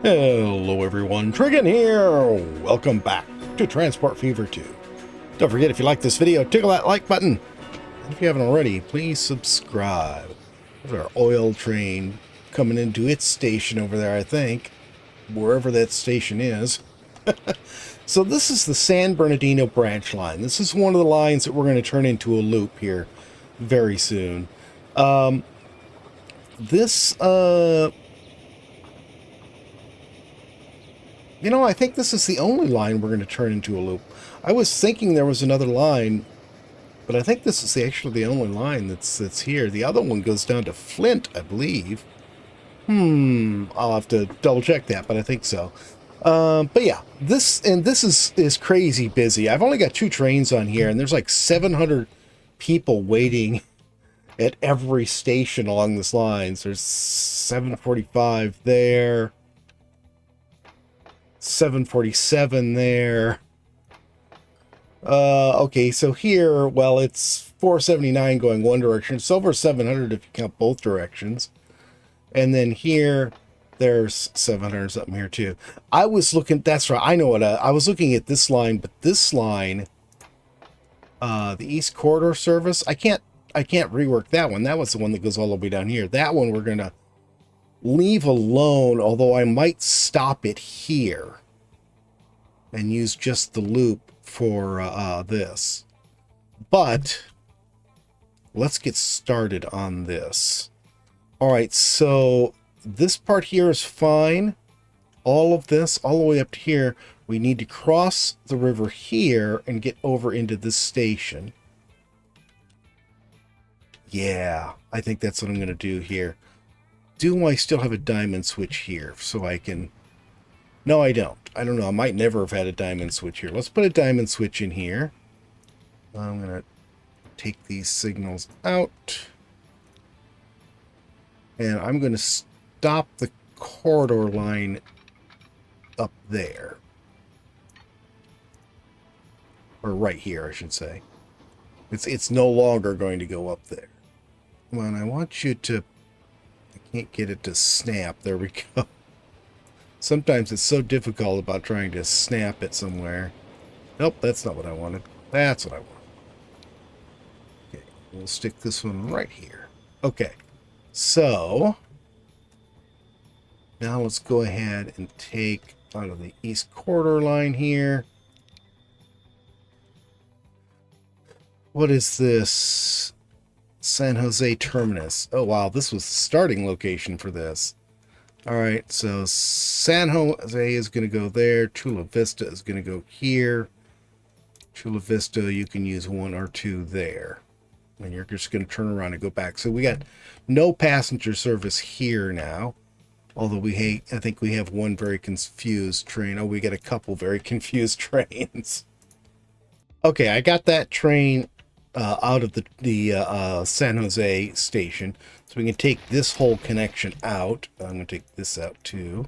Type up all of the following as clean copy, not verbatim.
Hello everyone, Trigan here! Welcome back to Transport Fever 2. Don't forget, if you like this video, tickle that like button. And if you haven't already, please subscribe. There's our oil train coming into its station over there, I think. Wherever that station is. So this is the San Bernardino branch line. This is one of the lines that we're going to turn into a loop here very soon. I think this is the only line we're going to turn into a loop. I was thinking there was another line, but I think this is actually the only line that's here. The other one goes down to Flint, I believe. I'll have to double check that, but I think so. But yeah, this is crazy busy. I've only got 2 trains on here, and there's like 700 people waiting at every station along this line. So there's 745 there. 747 there. Okay, so here, well, it's 479 going one direction. It's over 700 if you count both directions. And then here, there's 700 something here too. I was looking, that's right, I know what, I was looking at this line, but this line, the East Corridor service, I can't rework that one. That was the one that goes all the way down here. That one we're going to leave alone, although I might stop it here and use just the loop for this. But let's get started on this. All right, so this part here is fine. All of this, all the way up to here, we need to cross the river here and get over into this station. Yeah, I think that's what I'm going to do here. Do I still have a diamond switch here so I can... No, I don't. I don't know. I might never have had a diamond switch here. Let's put a diamond switch in here. I'm going to take these signals out. And I'm going to stop the corridor line up there. Or right here, I should say. It's no longer going to go up there. Well, and I want you to... Can't get it to snap. There we go. Sometimes it's so difficult about trying to snap it somewhere. Nope, that's not what I wanted. That's what I want. Okay, we'll stick this one right here. Okay, so now let's go ahead and take out of the East Corridor line here. What is this? San Jose Terminus. Oh, wow. This was the starting location for this. All right. So San Jose is going to go there. Chula Vista is going to go here. Chula Vista, you can use 1 or 2 there. And you're just going to turn around and go back. So we got no passenger service here now. Although I think we have one very confused train. Oh, we got a couple very confused trains. Okay, I got that train out of the San Jose station. So we can take this whole connection out. I'm going to take this out too.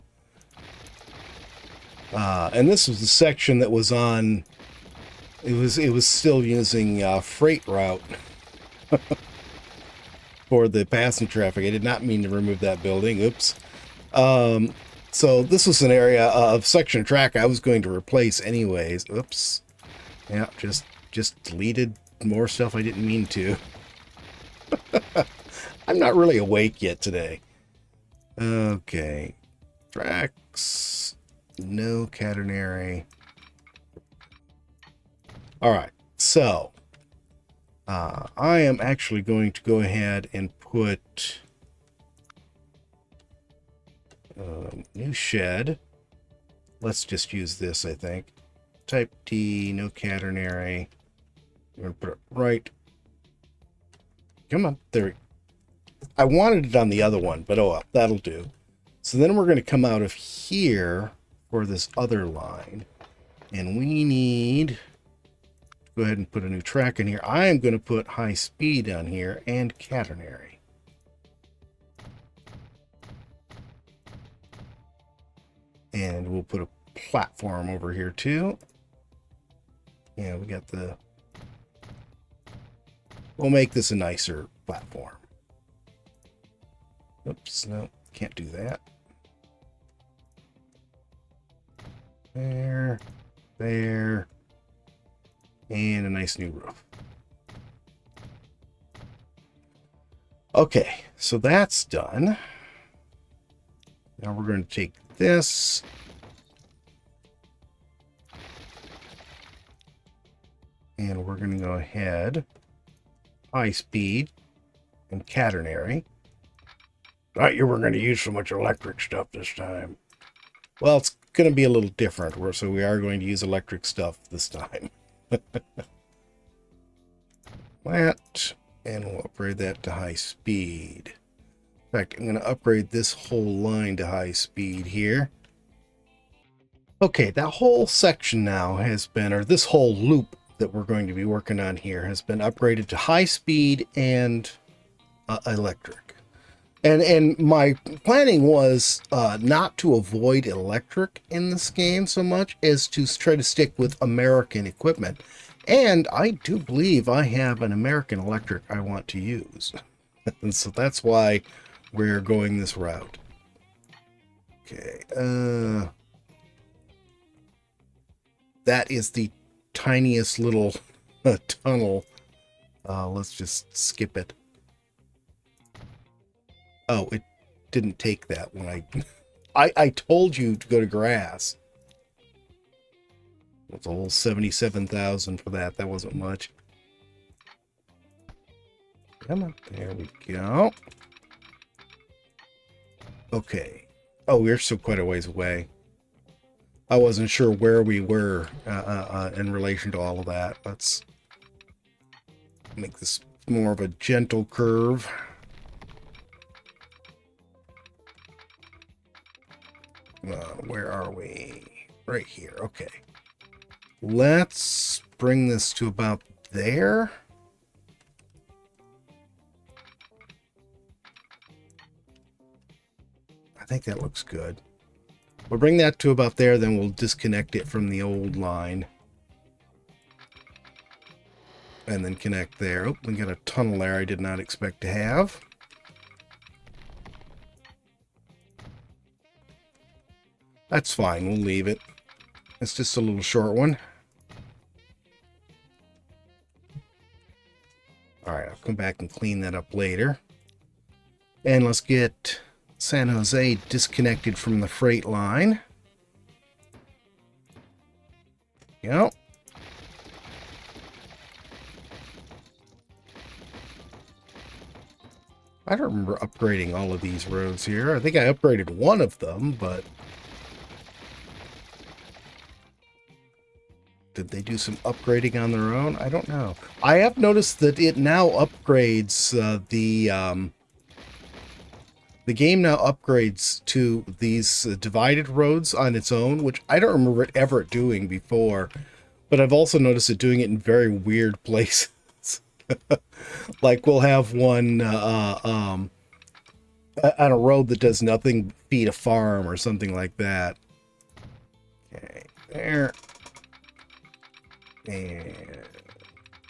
And this was the section that was on... It was still using freight route for the passenger traffic. I did not mean to remove that building. Oops. So this was an area of section of track I was going to replace anyways. Oops. Yeah, just deleted more stuff I didn't mean to. I'm not really awake yet today. Okay. Tracks. No catenary. Alright. So, I am actually going to go ahead and put new shed. Let's just use this, I think. Type D, no catenary. I'm going to put it right. Come on. There. I wanted it on the other one, but oh well, that'll do. So then we're going to come out of here for this other line. And we need to go ahead and put a new track in here. I am going to put high speed on here and catenary. And we'll put a platform over here too. Yeah, we got the... We'll make this a nicer platform. Oops, no, can't do that. There, there, and a nice new roof. Okay, so that's done. Now we're going to take this. And we're going to go ahead. High speed and catenary. Thought you were going to use so much electric stuff this time. Well, it's going to be a little different, so we are going to use electric stuff this time. That, and we'll upgrade that to high speed. In fact, I'm going to upgrade this whole line to high speed here. Okay, that whole section now has been, or this whole loop that we're going to be working on here has been upgraded to high speed and electric. And my planning was not to avoid electric in this game so much as to try to stick with American equipment. And I do believe I have an American electric I want to use. And so that's why we're going this route. Okay. That is the tiniest little tunnel. Let's just skip it. Oh, it didn't take that when I told you to go to grass. It's a whole 77,000 for that. That wasn't much. Come on. There we go. Okay. Oh, we're still quite a ways away. I wasn't sure where we were in relation to all of that. Let's make this more of a gentle curve. Where are we? Right here. Okay. Let's bring this to about there. I think that looks good. We'll bring that to about there, then we'll disconnect it from the old line. And then connect there. Oh, we got a tunnel there I did not expect to have. That's fine, we'll leave it. It's just a little short one. Alright, I'll come back and clean that up later. And let's get San Jose disconnected from the freight line. Yep. I don't remember upgrading all of these roads here. I think I upgraded one of them, but did they do some upgrading on their own? I don't know. I have noticed that it now upgrades the game now upgrades to these divided roads on its own, which I don't remember it ever doing before. But I've also noticed it doing it in very weird places. Like we'll have one on a road that does nothing, feed a farm or something like that. Okay, there. And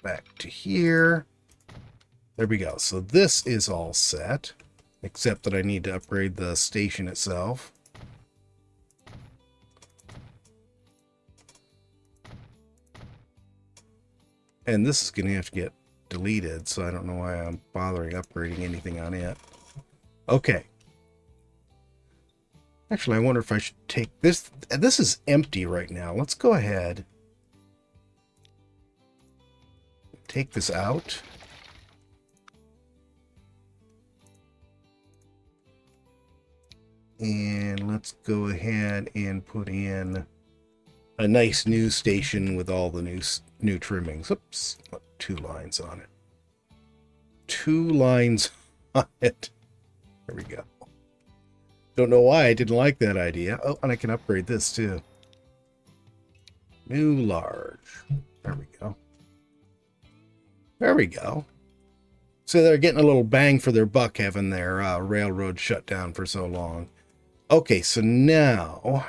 back to here. There we go. So this is all set, except that I need to upgrade the station itself. And this is going to have to get deleted, so I don't know why I'm bothering upgrading anything on it. Okay. Actually, I wonder if I should take this. This is empty right now. Let's go ahead. Take this out. And let's go ahead and put in a nice new station with all the new trimmings. Oops, 2 lines on it. 2 lines on it. There we go. Don't know why I didn't like that idea. Oh, and I can upgrade this too. New large. There we go. There we go. So they're getting a little bang for their buck having their railroad shut down for so long. Okay, so now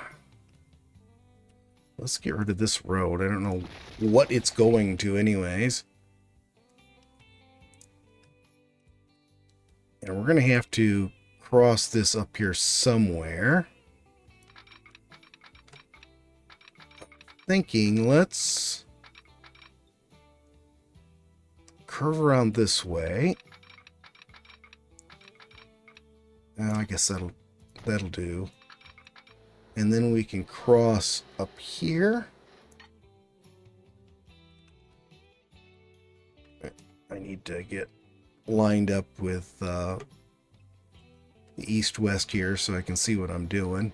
let's get rid of this road. I don't know what it's going to anyways. And we're going to have to cross this up here somewhere. thinking let's curve around this way. I guess that'll do. And then we can cross up here. I need to get lined up with the east-west here so I can see what I'm doing.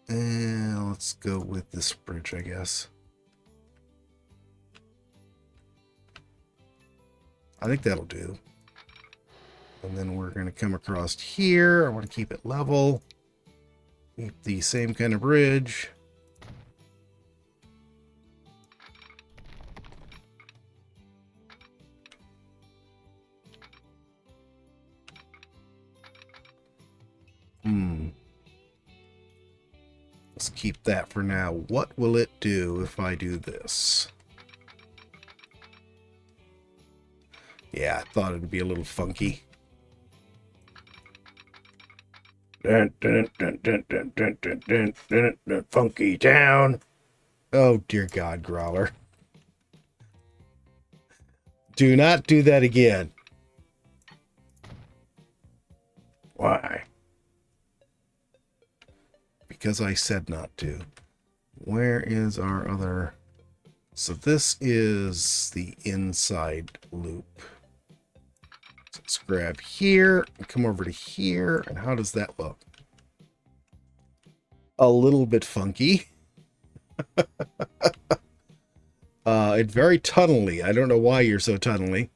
And let's go with this bridge, I guess. I think that'll do. And then we're going to come across here. I want to keep it level. Keep the same kind of bridge. Let's keep that for now. What will it do if I do this? Yeah, I thought it'd be a little funky. Dun, dun, dun, dun, dun, dun, dun, dun, dun, dun, funky town. Oh, dear God, Growler. Do not do that again. Why? Because I said not to. Where is our other... So this is the inside loop. So let's grab here and come over to here. And how does that look? A little bit funky. It's very tunnely. I don't know why you're so tunnely.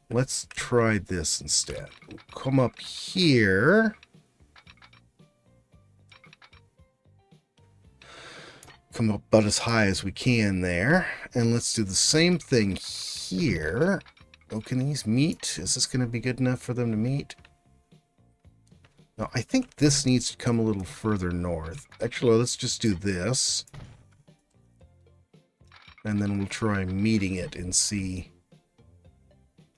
Let's try this instead. We'll come up here. Come up about as high as we can there. And let's do the same thing here. Oh, can these meet? Is this going to be good enough for them to meet? No, I think this needs to come a little further north. Actually, let's just do this. And then we'll try meeting it and see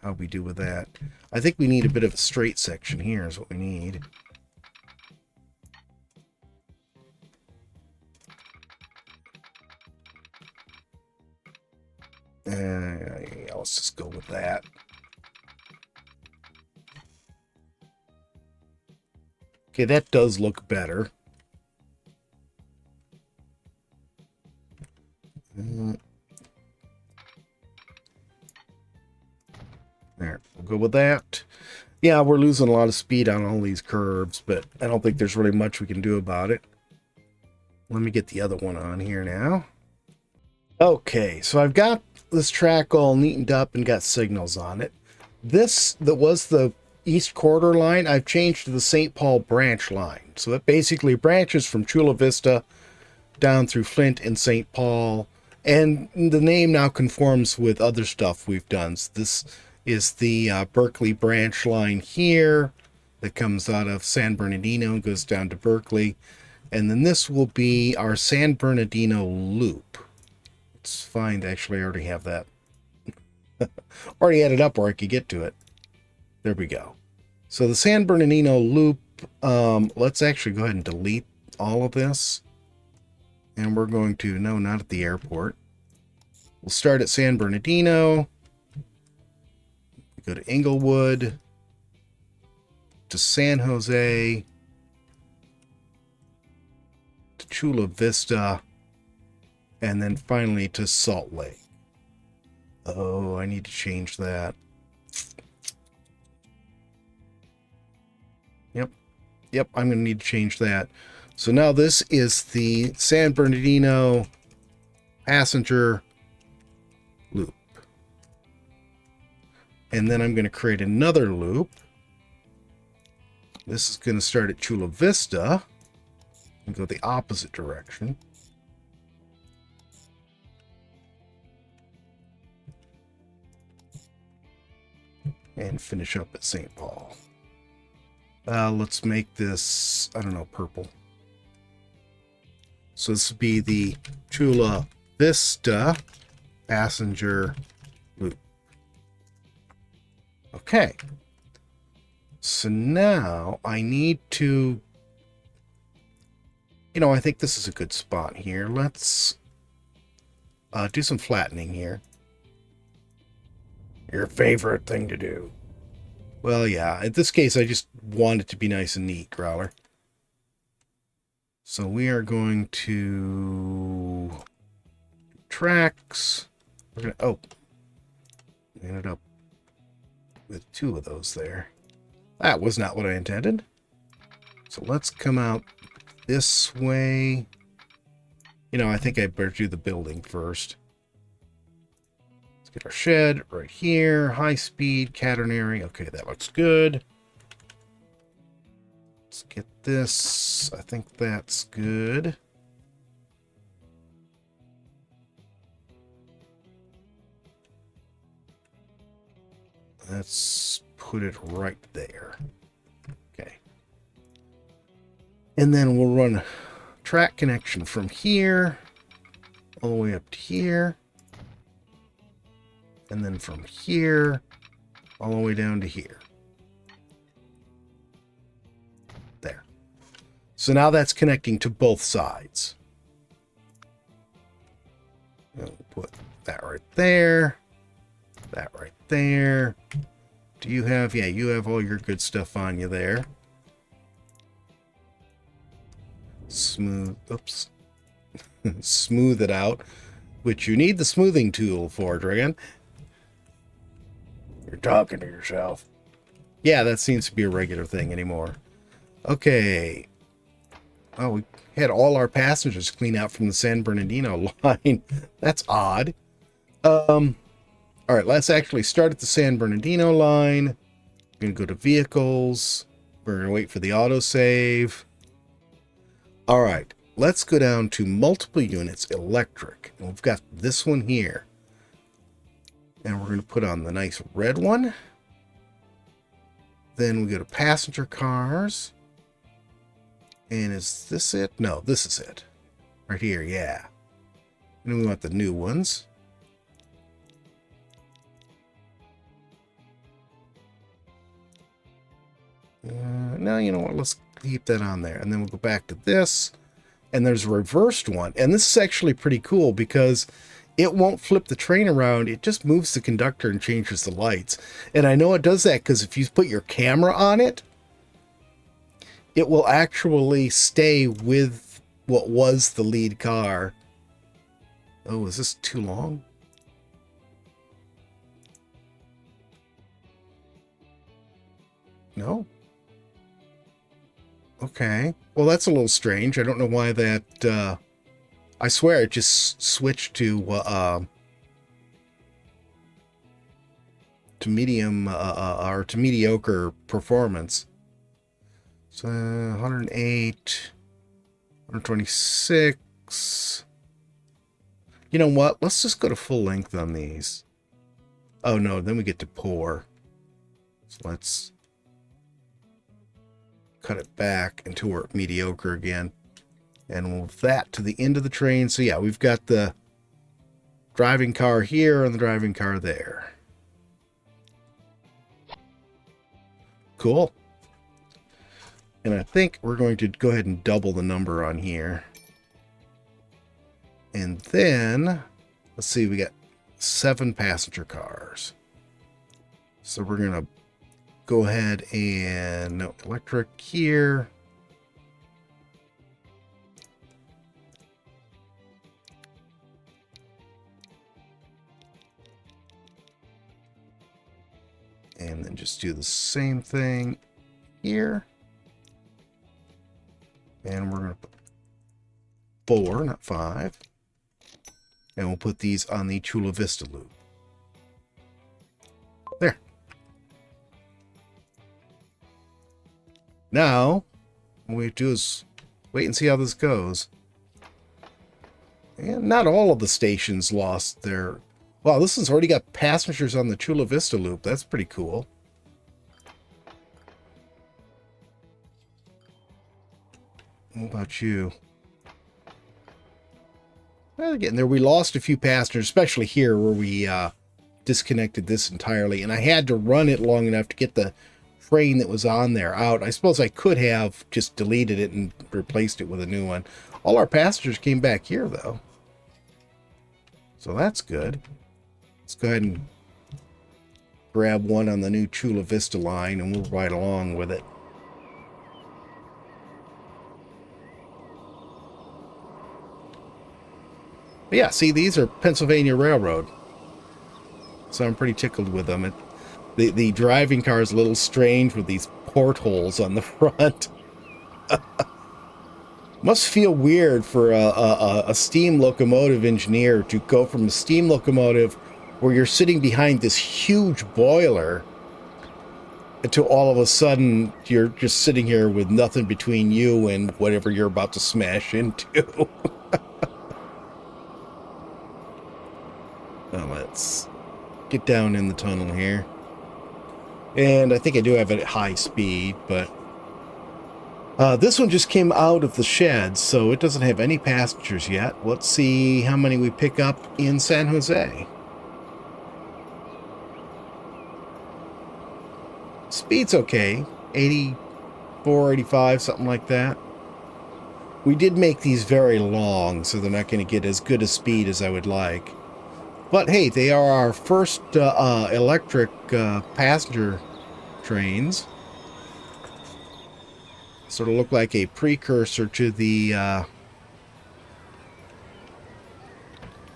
how we do with that. I think we need a bit of a straight section here is what we need. Yeah, let's just go with that. Okay, that does look better. There, we'll go with that. Yeah, we're losing a lot of speed on all these curves, but I don't think there's really much we can do about it. Let me get the other one on here now. Okay, so I've got this track all neatened up and got signals on it. This that was the East Quarter line, I've changed to the St. Paul branch line. So it basically branches from Chula Vista down through Flint and St. Paul. And the name now conforms with other stuff we've done. So this is the Berkeley branch line here that comes out of San Bernardino and goes down to Berkeley. And then this will be our San Bernardino loop. Let's find, actually I already have that. Already had it up where I could get to it. There we go. So the San Bernardino loop, let's actually go ahead and delete all of this. And we're going to, no, not at the airport. We'll start at San Bernardino. Go to Inglewood. To San Jose. To Chula Vista. And then finally to Salt Lake. Oh, I need to change that. Yep, I'm going to need to change that. So now this is the San Bernardino passenger loop. And then I'm going to create another loop. This is going to start at Chula Vista and go the opposite direction. And finish up at St. Paul. Let's make this, I don't know, purple. So this would be the Chula Vista passenger loop. Okay. So now I need to, I think this is a good spot here. Let's do some flattening here. Your favorite thing to do. Well, yeah, in this case, I just want it to be nice and neat, Growler. So we are going to tracks. We're going to, we ended up with 2 of those there. That was not what I intended. So let's come out this way. I think I better do the building first. Let's get our shed right here. High speed, catenary. Okay, that looks good. Let's get this. I think that's good. Let's put it right there. Okay. And then we'll run track connection from here all the way up to here. And then from here all the way down to here. There. So now that's connecting to both sides. We'll put that right there. That right there. Do you have, yeah, you have all your good stuff on you there. Smooth, oops. Smooth it out, which you need the smoothing tool for, Trigan. You're talking to yourself. Yeah, that seems to be a regular thing anymore. Okay. Oh, we had all our passengers clean out from the San Bernardino line. That's odd. All right, let's actually start at the San Bernardino line. We're going to go to vehicles. We're going to wait for the autosave. All right, let's go down to multiple units, electric. And we've got this one here. And we're going to put on the nice red one. Then we go to passenger cars. And is this it? No, this is it. Right here, yeah. And then we want the new ones. No, you know what? Let's keep that on there. And then we'll go back to this. And there's a reversed one. And this is actually pretty cool because it won't flip the train around. It just moves the conductor and changes the lights. And I know it does that because if you put your camera on it, it will actually stay with what was the lead car. Oh, is this too long? No? Okay. Well, that's a little strange. I don't know why that... I swear it just switched to medium or to mediocre performance. So 108, 126. You know what? Let's just go to full length on these. Oh no, then we get to poor. So let's cut it back until we're at mediocre again. And move that to the end of the train. So yeah, we've got the driving car here and the driving car there. Cool. And I think we're going to go ahead and double the number on here. And then, let's see, we got 7 passenger cars. So we're going to go ahead and, no, electric here. And then just do the same thing here. And we're going to put 4, not 5. And we'll put these on the Chula Vista loop. There. Now, what we do is wait and see how this goes. And not all of the stations lost their... Wow, this one's already got passengers on the Chula Vista loop. That's pretty cool. What about you? Well, again, there we lost a few passengers, especially here where we disconnected this entirely, and I had to run it long enough to get the train that was on there out. I suppose I could have just deleted it and replaced it with a new one. All our passengers came back here, though. So that's good. Let's go ahead and grab one on the new Chula Vista line, and we'll ride along with it. But yeah, see, these are Pennsylvania Railroad. So I'm pretty tickled with them. The driving car is a little strange with these portholes on the front. Must feel weird for a steam locomotive engineer to go from a steam locomotive where you're sitting behind this huge boiler to all of a sudden you're just sitting here with nothing between you and whatever you're about to smash into. Well, let's get down in the tunnel here. And I think I do have it at high speed, but this one just came out of the shed, so it doesn't have any passengers yet. Let's see how many we pick up in San Jose. Speed's okay. 84, 85, something like that. We did make these very long, so they're not going to get as good a speed as I would like. But hey, they are our first electric passenger trains. Sort of look like a precursor to the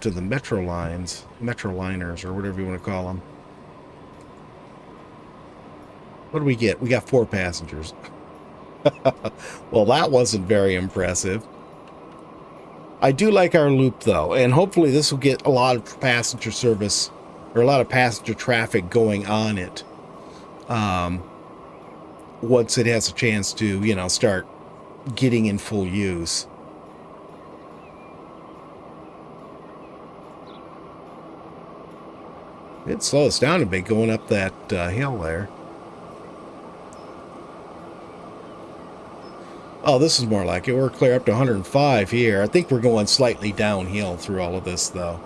metro lines, metro liners, or whatever you want to call them. What do we get? We got 4 passengers. Well, that wasn't very impressive. I do like our loop, though, and hopefully this will get a lot of passenger service, or a lot of passenger traffic going on it. Once it has a chance to, you know, start getting in full use. It slows down a bit going up that hill there. Oh, this is more like it. We're clear up to 105 here. I think we're going slightly downhill through all of this, though.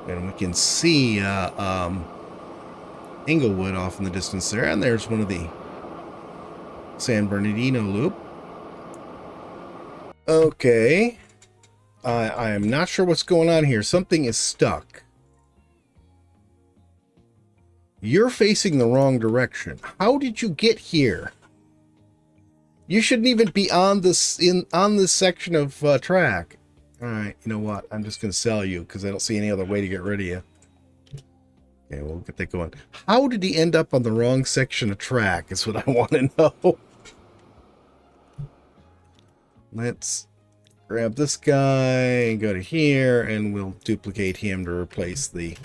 And we can see Inglewood off in the distance there. And there's one of the San Bernardino loop. Okay. I am not sure what's going on here. Something is stuck. You're facing the wrong direction. How did you get here? You shouldn't even be on this section of track. All right, you know what? I'm just going to sell you because I don't see any other way to get rid of you. Okay, we'll get that going. How did he end up on the wrong section of track is what I want to know. Let's grab this guy and go to here, and we'll duplicate him to replace the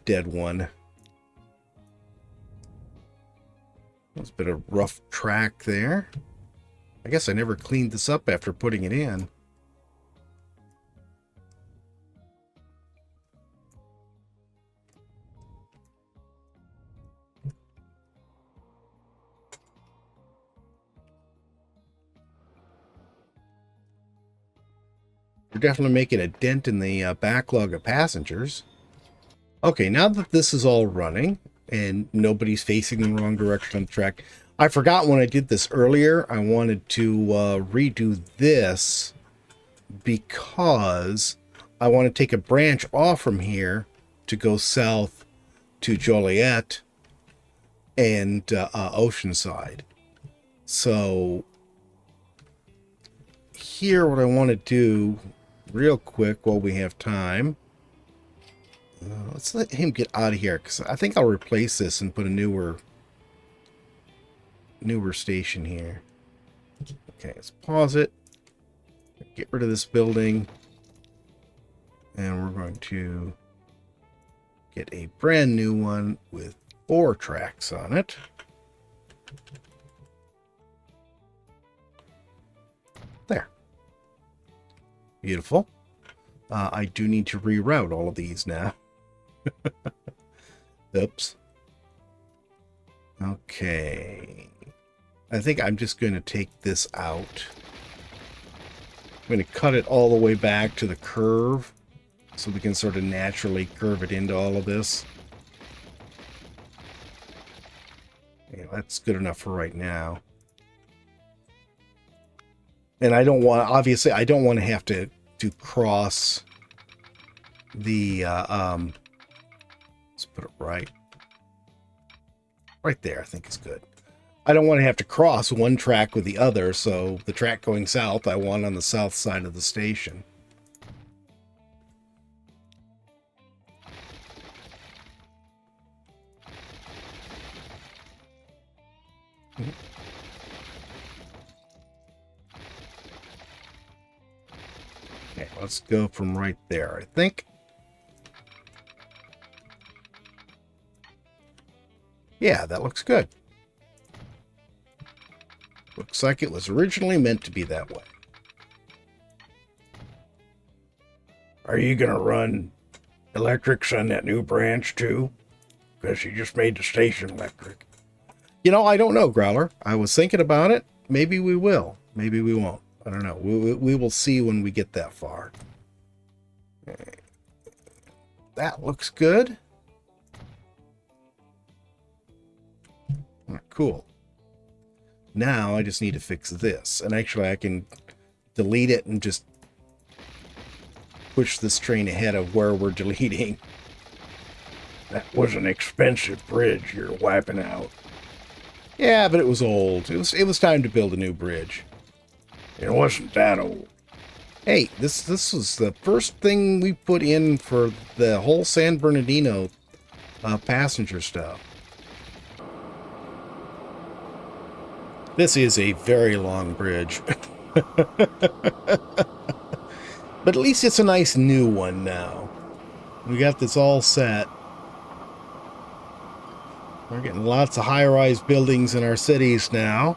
dead one. That's a bit of rough track there. I guess I never cleaned this up after putting it in. We're definitely making a dent in the backlog of passengers. Okay, now that this is all running and nobody's facing the wrong direction on the track, I forgot when I did this earlier, I wanted to redo this because I want to take a branch off from here to go south to Joliet and Oceanside. So here, what I want to do real quick while we have time, let's let him get out of here, because I think I'll replace this and put a newer station here. Okay, let's pause it, get rid of this building, and we're going to get a brand new one with 4 tracks on it. There. Beautiful. I do need to reroute all of these now. Oops. Okay. I think I'm just going to take this out. I'm going to cut it all the way back to the curve so we can sort of naturally curve it into all of this. Yeah, that's good enough for right now. And I don't want, obviously, I don't want to have to cross the, let's put it right there, I think is good. I don't want to have to cross one track with the other, so the track going south, I want on the south side of the station. Okay, let's go from right there, I think. Yeah, that looks good. Looks like it was originally meant to be that way. Are you going to run electrics on that new branch too? Because you just made the station electric. You know, I don't know, Growler. I was thinking about it. Maybe we will. Maybe we won't. I don't know. We will see when we get that far. That looks good. Cool. Now I just need to fix this. And actually I can delete it and just push this train ahead of where we're deleting. That was an expensive bridge you're wiping out. Yeah, but it was old. It was time to build a new bridge. It wasn't that old. Hey, this was the first thing we put in for the whole San Bernardino passenger stuff. This is a very long bridge. But at least it's a nice new one now. We got this all set. We're getting lots of high-rise buildings in our cities now.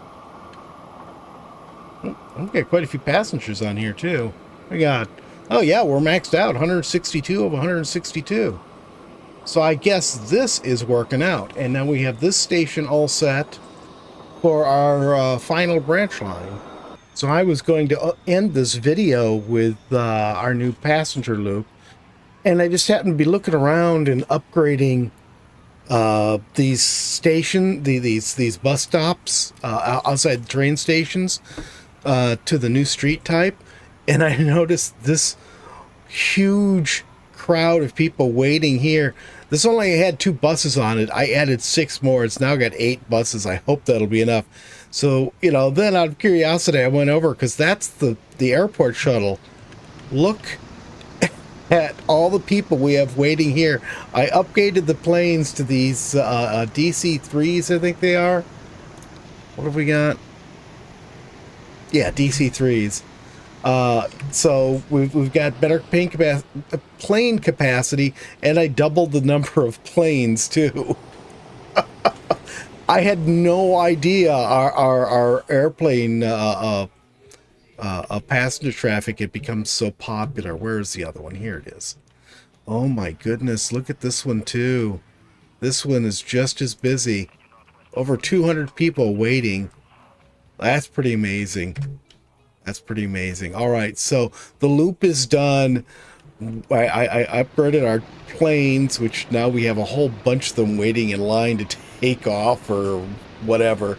We've got quite a few passengers on here, too. We got... Oh, yeah, we're maxed out. 162 of 162. So I guess this is working out. And now we have this station all set for our final branch line. So I was going to end this video with our new passenger loop. And I just happened to be looking around and upgrading these bus stops outside the train stations to the new street type, and I noticed this huge crowd of people waiting here. This only had 2 buses on it. I added 6 more. It's now got 8 buses. I hope that'll be enough. So, you know, then out of curiosity, I went over because that's the airport shuttle. Look at all the people we have waiting here. I upgraded the planes to these DC-3s, I think they are. What have we got? Yeah, DC-3s. So we've got better plane capacity, and I doubled the number of planes too. I had no idea our airplane passenger traffic had become so popular. Where's the other one? Here it is. Oh my goodness, look at this one too. This one is just as busy. Over 200 people waiting. That's pretty amazing. That's pretty amazing. All right, so the loop is done. I upgraded our planes, which now we have a whole bunch of them waiting in line to take off or whatever.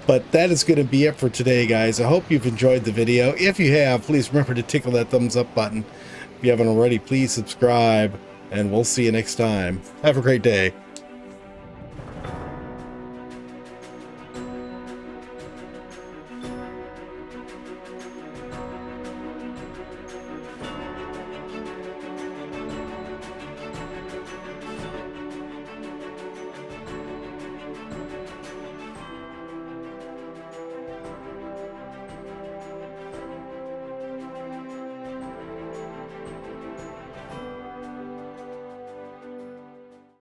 But that is going to be it for today, guys. I hope you've enjoyed the video. If you have, please remember to tickle that thumbs up button. If you haven't already, please subscribe, and we'll see you next time. Have a great day.